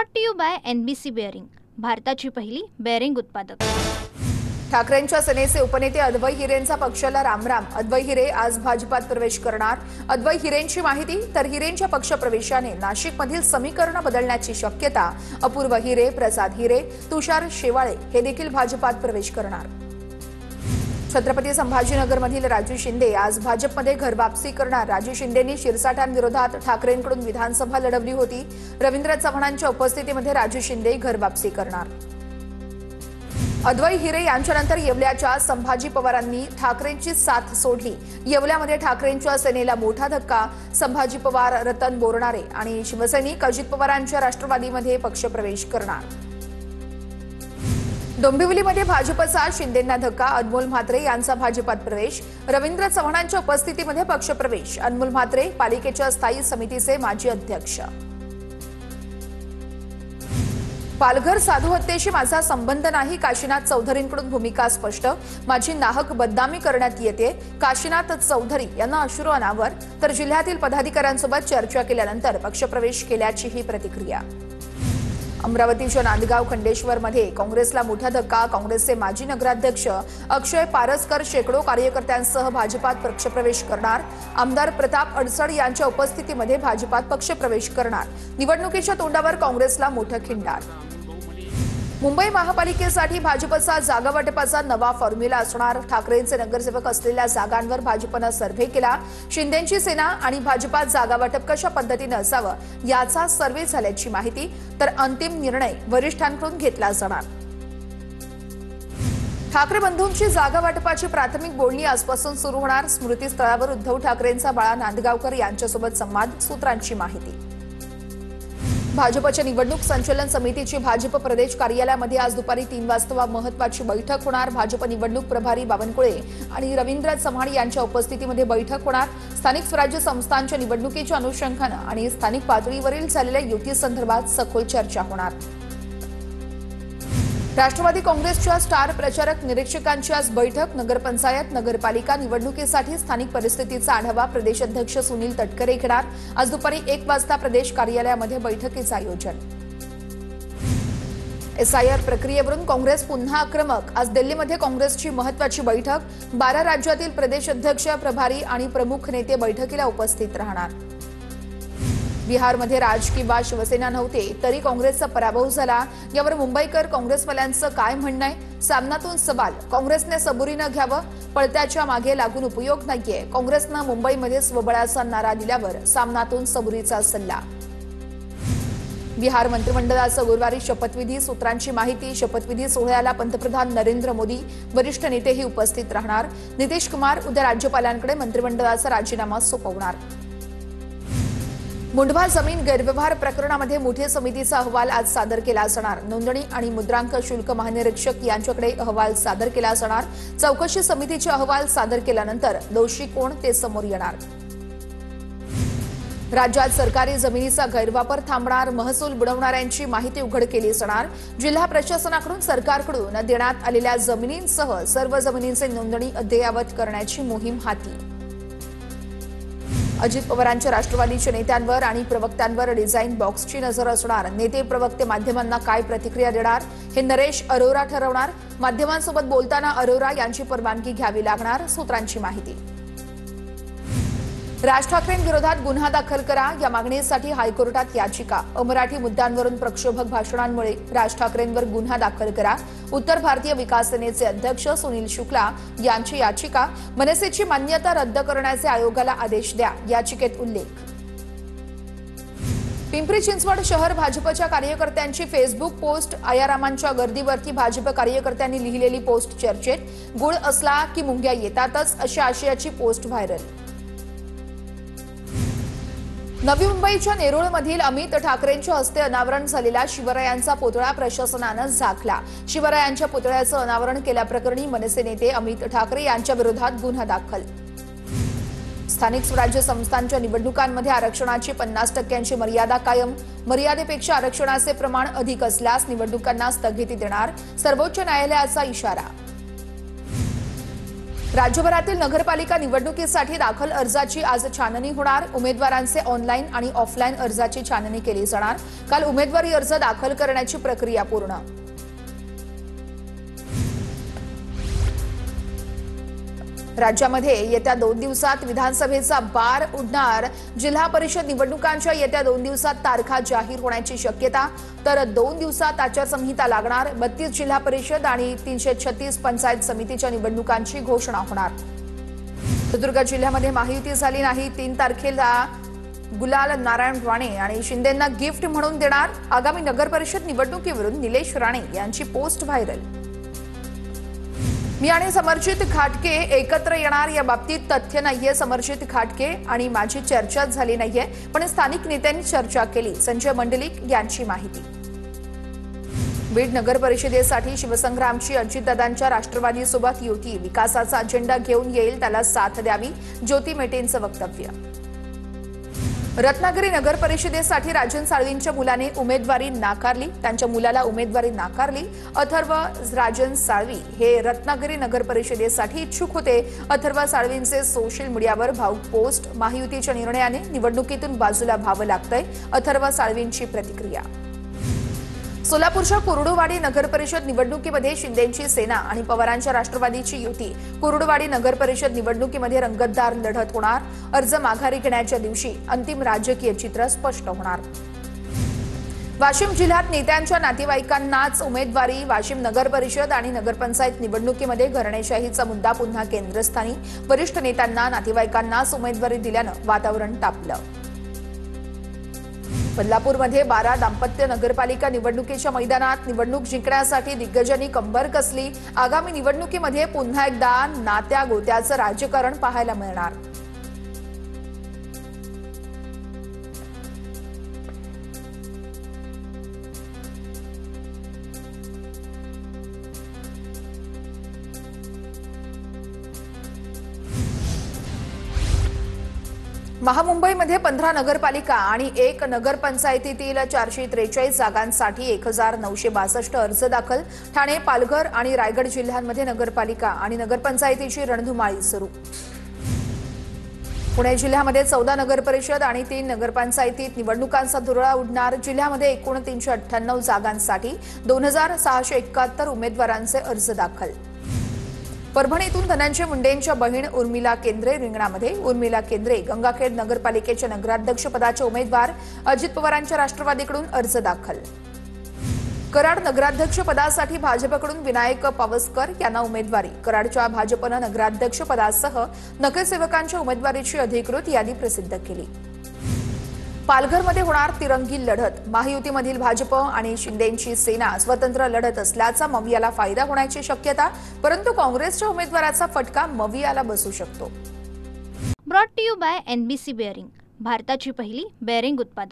Brought to you by NBC bearing, भारताची पहिली bearing उत्पादक। ठाकरेंच्या सेनेचे उपनेते अद्वै हिरेंचा पक्षाला रामराम। अद्वै हिरे आज भाजपात प्रवेश करणार। अद्वै हिरेंची माहिती तर हिरेंच्या पक्षप्रवेशाने नाशिकमधील समीकरण बदलण्याची शक्यता। अपूर्व हिरे, प्रसाद हिरे, तुषार शेवाळे हे देखील भाजपात प्रवेश करणार। छत्रपती संभाजीनगरमधील राजू शिंदे आज भाजपमध्ये घरवापसी करणार। राजू शिंदेंनी शिरसाठांविरोधात ठाकरेंकडून विधानसभा लढवली होती। रवींद्र चव्हाणांच्या उपस्थितीमध्ये राजू शिंदे घरवापसी करणार। अद्वै हिरे यांच्यानंतर येवल्याच्या संभाजी पवारांनी ठाकरेंची साथ सोडली। येवल्यामध्ये ठाकरेंच्या सेनेला मोठा धक्का। संभाजी पवार, रतन बोरणारे आणि शिवसैनिक अजित पवारांच्या राष्ट्रवादीमध्ये पक्षप्रवेश करणार। डोंबिवलीमध्ये भाजपचा शिंदेंना धक्का। अनमोल म्हात्रे यांचा भाजपात प्रवेश। रवींद्र चव्हाणांच्या उपस्थितीमध्ये पक्षप्रवेश। अनमोल म्हात्रे पालिकेच्या स्थायी समितीचे माजी अध्यक्ष। पालघर साधू हत्येशी माझा संबंध नाही, काशीनाथ चौधरींकडून भूमिका स्पष्ट। माझी नाहक बदनामी करण्यात येते, काशीनाथ चौधरी यांना अश्रू अनावर। तर जिल्ह्यातील पदाधिकाऱ्यांसोबत चर्चा केल्यानंतर पक्षप्रवेश केल्याची ही प्रतिक्रिया। अमरावतीच्या नांदगाव खंडेश्वरमध्ये काँग्रेसला मोठा धक्का। काँग्रेसचे माजी नगराध्यक्ष अक्षय पारसकर शेकडो कार्यकर्त्यांसह भाजपात पक्षप्रवेश करणार। आमदार प्रताप अडसड यांच्या उपस्थितीमध्ये भाजपात पक्षप्रवेश करणार। निवडणुकीच्या तोंडावर काँग्रेसला मोठं खिंडार। मुंबई महापालिकेसाठी भाजपचा जागावाटपाचा नवा फॉर्म्युला असणार। ठाकरेंचे नगरसेवक असलेल्या जागांवर भाजपनं सर्व्हे केला। शिंदेंची सेना आणि भाजपात जागावाटप कशा पद्धतीने असावं याचा सर्व्हे झाल्याची माहिती। तर अंतिम निर्णय वरिष्ठांकडून घेतला जाणार। ठाकरे बंधूंची जागावाटपाची प्राथमिक बोलणी आजपासून सुरू होणार। स्मृतीस्थळावर उद्धव ठाकरेंचा बाळा नांदगावकर यांच्यासोबत संवाद, सूत्रांची माहिती। भाजपच्या निवडणूक संचालन समितीची भाजप प्रदेश कार्यालयामध्ये आज दुपारी 3 वाजता महत्त्वाची बैठक होणार। भाजप निवडणूक प्रभारी बावनकुळे आणि रवींद्र चव्हाण यांच्या उपस्थितीमध्ये बैठक होणार। स्थानिक स्वराज्य संस्थांच्या निवडणुकीच्या अनुषंगाने आणि स्थानिक पातळीवरील झालेल्या युतीसंदर्भात सखोल चर्चा होणार। राष्ट्रवादी काँग्रेसच्या स्टार प्रचारक निरीक्षकांची आज बैठक। नगरपंचायत, नगरपालिका निवडणुकीसाठी स्थानिक परिस्थितीचा आढावा प्रदेशाध्यक्ष सुनील तटकरे घेणार। आज दुपारी 1 वाजता प्रदेश कार्यालयामध्ये बैठकीचं आयोजन। SIR प्रक्रियेवरून काँग्रेस पुन्हा आक्रमक। आज दिल्लीमध्ये काँग्रेसची महत्त्वाची बैठक। 12 राज्यातील प्रदेशाध्यक्ष, प्रभारी आणि प्रमुख नेते बैठकीला उपस्थित राहणार। बिहारमध्ये राज किंवा शिवसेना नव्हते तरी काँग्रेसचा पराभव झाला। यावर मुंबईकर काँग्रेसवाल्यांचं काय म्हणणं आहे? सामनातून सवाल। काँग्रेसने सबुरीनं घ्यावं, पळत्याच्या मागे लागून उपयोग नाहीये। काँग्रेसनं मुंबईमध्ये स्वबळाचा नारा दिल्यावर सामनातून सबुरीचा सल्ला। बिहार मंत्रिमंडळाचा गुरुवारी शपथविधी, सूत्रांची माहिती। शपथविधी सोहळ्याला पंतप्रधान नरेंद्र मोदी, वरिष्ठ नेतेही उपस्थित राहणार। नितीश कुमार उद्या राज्यपालांकडे मंत्रिमंडळाचा राजीनामा सोपवणार। मुंढवा जमीन गैरव्यवहार प्रकरणामध्ये मोठ्या समितीचा अहवाल आज सादर केला जाणार। नोंदणी आणि मुद्रांक शुल्क महानिरीक्षक यांच्याकडे अहवाल सादर केला जाणार। चौकशी समितीचे अहवाल सादर केल्यानंतर दोषी कोण ते समोर येणार। राज्यात सरकारी जमिनीचा गैरवापर थांबणार। महसूल बुडवणाऱ्यांची माहिती उघड केली जाणार। जिल्हा प्रशासनाकडून सरकारकडून देण्यात आलेल्या जमिनींसह सर्व जमिनींची नोंदणी अद्ययावत करण्याची मोहीम हाती। अजित पवारांच्या राष्ट्रवादीच्या नेत्यांवर आणि प्रवक्त्यांवर डिझाईन बॉक्सची नजर असणार। नेते, प्रवक्ते माध्यमांना काय प्रतिक्रिया देणार हे नरेश अरोरा ठरवणार। माध्यमांसोबत बोलताना अरोरा यांची परवानगी घ्यावी लागणार, सूत्रांची माहिती। राज ठाकरेंविरोधात गुन्हा दाखल करा या मागणीसाठी हायकोर्टात याचिका। अमराठी मुद्द्यांवरून प्रक्षोभक भाषणांमुळे राज ठाकरेंवर गुन्हा दाखल करा। उत्तर भारतीय विकास सेनेचे अध्यक्ष सुनील शुक्ला यांची याचिका। मनसेची मान्यता रद्द करण्याचे आयोगाला आदेश द्या, याचिकेत उल्लेख। पिंपरी चिंचवड शहर भाजपच्या कार्यकर्त्यांची फेसबुक पोस्ट। आयारामांच्या गर्दीवरती भाजप कार्यकर्त्यांनी लिहिलेली पोस्ट चर्चेत। गुळ असला की मुंग्या येतातच अशा आशयाची पोस्ट व्हायरल। नवी मुंबईच्या नेरुळमधील अमित ठाकरेंच्या हस्ते अनावरण झालेला शिवरायांचा पुतळा प्रशासनानं झाकला। शिवरायांच्या पुतळ्याचं अनावरण केल्याप्रकरणी मनसे नेते अमित ठाकरे यांच्या विरोधात गुन्हा दाखल। स्थानिक स्वराज्य संस्थांच्या निवडणुकांमध्ये आरक्षणाची 50% मर्यादा कायम। मर्यादेपेक्षा आरक्षणाचे प्रमाण अधिक असल्यास निवडणुकांना स्थगिती देणार, सर्वोच्च न्यायालयाचा इशारा। राज्यभरातील नगरपालिका निवडणुकीसाठी दाखल अर्जाची आज छाननी होणार। उमेदवारांचे ऑनलाईन आणि ऑफलाईन अर्जाची छाननी केली जाणार। काल उमेदवारी अर्ज दाखल करण्याची प्रक्रिया पूर्ण। राज्यामध्ये येत्या 2 दिवसात विधानसभेचा बार उडणार। जिल्हा परिषद निवडणुकांच्या येत्या 2 दिवसात तारखा जाहीर होण्याची शक्यता, तर 2 दिवसात आचारसंहिता लागणार। 32 जिल्हा परिषद आणि 336 पंचायत समितीच्या निवडणुकांची घोषणा होणार। सिंधुदुर्ग जिल्ह्यामध्ये महायुती झाली नाही। 3 तारखेला गुलाल नारायण राणे आणि शिंदेंना गिफ्ट म्हणून देणार। आगामी नगर परिषद निवडणुकीवरून निलेश राणे यांची पोस्ट व्हायरल। मी आणि समर्जित खाटके एकत्र येणार, या बाबतीत तथ्य नाहीये। समर्जित खाटके आणि माझी चर्चा झाली नाहीये, पण स्थानिक नेत्यांनी चर्चा केली। संजय मंडलिक यांची माहिती। बीड नगर परिषदेसाठी शिवसंग्रामची अजितदादांच्या राष्ट्रवादीसोबत युती, विकासाचा अजेंडा घेऊन येईल, त्याला साथ द्यावी, ज्योती मेटेंचं वक्तव्य। रत्नागिरी नगर परिषदेसाठी राजन साळवींच्या मुलाने उमेदवारी नाकारली, त्यांच्या मुलाला उमेदवारी नाकारली। अथर्व राजन साळवी हे रत्नागिरी नगर परिषदेसाठी इच्छुक होते। अथर्व साळवींचे सोशल मीडियावर भावुक पोस्ट। महायुतीच्या निर्णयाने निवडणुकीतून बाजूला व्हावं लागतंय, अथर्व साळवींची प्रतिक्रिया। सोलापूरच्या कुर्डुवाडी नगर परिषद निवडणुकीमध्ये शिंदेंची सेना आणि पवारांच्या राष्ट्रवादीची युती। कुर्डुवाडी नगर परिषद निवडणुकीमध्ये रंगतदार लढत होणार। अर्ज माघारी घेण्याच्या दिवशी अंतिम राजकीय चित्र स्पष्ट होणार। वाशिम जिल्ह्यात नेत्यांच्या नातेवाईकांनाच उमेदवारी। वाशिम नगर परिषद आणि नगरपंचायत निवडणुकीमध्ये घराणेशाहीचा मुद्दा पुन्हा केंद्रस्थानी। वरिष्ठ नेत्यांना नातेवाईकांनाच उमेदवारी दिल्यानं वातावरण तापलं। बदलापूरमध्ये 12 दाम्पत्य नगरपालिका निवडणुकीच्या मैदानात निवडणूक जिंकण्यासाठी दिग्गजांनी कंबर कसली। आगामी निवडणुकीमध्ये पुन्हा एकदा नात्या गोत्याचं राजकारण पाहायला मिळणार। महामुंबईमध्ये 15 नगरपालिका आणि 1 नगरपंचायतीतील 443 जागांसाठी 1962 अर्ज दाखल। ठाणे, पालघर आणि रायगड जिल्ह्यांमध्ये नगरपालिका आणि नगरपंचायतीची रणधुमाळी सुरू। पुणे जिल्ह्यामध्ये 14 नगरपरिषद आणि 3 नगरपंचायतीत निवडणुकांचा धुरळा उडणार। जिल्ह्यामध्ये एकूण 398 जागांसाठी 2671 उमेदवारांचे अर्ज दाखल। परभणीतून धनंजय मुंडेंच्या बहीण उर्मिला केंद्रे रिंगणामध्ये। उर्मिला केंद्रे गंगाखेड नगरपालिकेच्या नगराध्यक्ष पदाचे उमेदवार। अजित पवारांच्या राष्ट्रवादीकडून अर्ज दाखल। कराड नगराध्यक्ष पदासाठी भाजपकडून विनायक पावसकर यांना उमेदवारी। कराडच्या भाजपनं नगराध्यक्ष पदासह नगरसेवकांच्या उमेदवारीची अधिकृत यादी प्रसिद्ध केली। पालघरमध्ये होणार तिरंगी लढत। महायुतीमधील भाजप आणि शिंदेंची सेना स्वतंत्र लढत असल्याचा मवियाला फायदा होण्याची शक्यता, परंतु काँग्रेसच्या उमेदवाराचा फटका मवियाला बसू शकतो। Brought to you by NBC bearing, भारताची पहिली बेअरिंग उत्पादक।